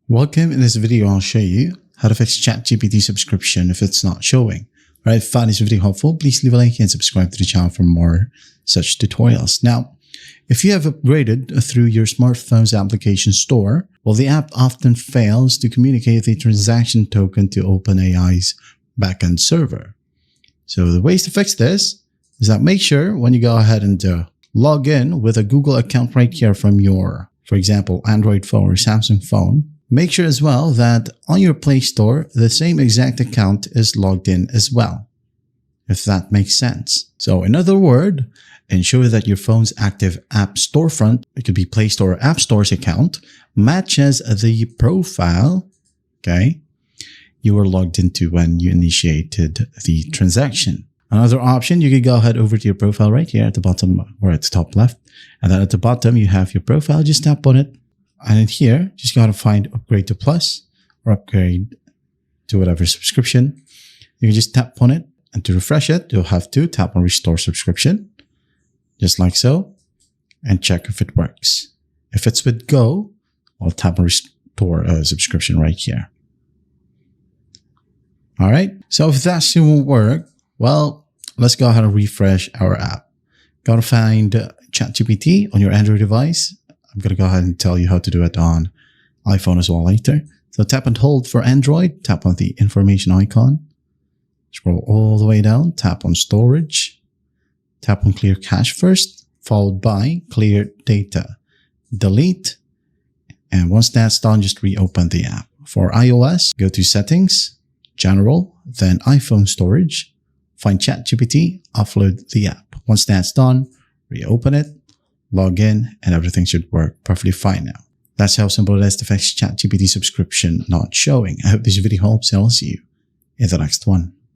Welcome. In this video, I'll show you how to fix ChatGPT subscription if it's not showing. All right, if you found this video helpful, please leave a like and subscribe to the channel for more such tutorials. Now, if you have upgraded through your smartphone's application store, well, the app often fails to communicate the transaction token to OpenAI's backend server. So the ways to fix this is that make sure when you go ahead and log in with a Google account right here from your, for example, Android phone or Samsung phone, make sure as well that on your Play Store, the same exact account is logged in as well, if that makes sense. So in other words, ensure that your phone's active app storefront, it could be Play Store or App Store's account, matches the profile, okay, you were logged into when you initiated the transaction. Another option, you could go ahead over to your profile right here at the bottom or at the top left. And then at the bottom, you have your profile. Just tap on it. And in here, just got to find upgrade to plus or upgrade to whatever subscription. You can just tap on it, and to refresh it, you'll have to tap on restore subscription, just like so, and check if it works. If it's with Go, I'll tap on restore subscription right here. All right. So if that still won't work, well, let's go ahead and refresh our app. Got to find ChatGPT on your Android device. I'm going to go ahead and tell you how to do it on iPhone as well later. So tap and hold for Android, tap on the information icon, scroll all the way down, tap on storage, tap on clear cache first, followed by clear data, delete. And once that's done, just reopen the app. For iOS, go to settings, general, then iPhone storage, find ChatGPT, upload the app. Once that's done, reopen it, log in, and everything should work perfectly fine now. That's how simple it is to fix ChatGPT subscription not showing. I hope this video helps, and I'll see you in the next one.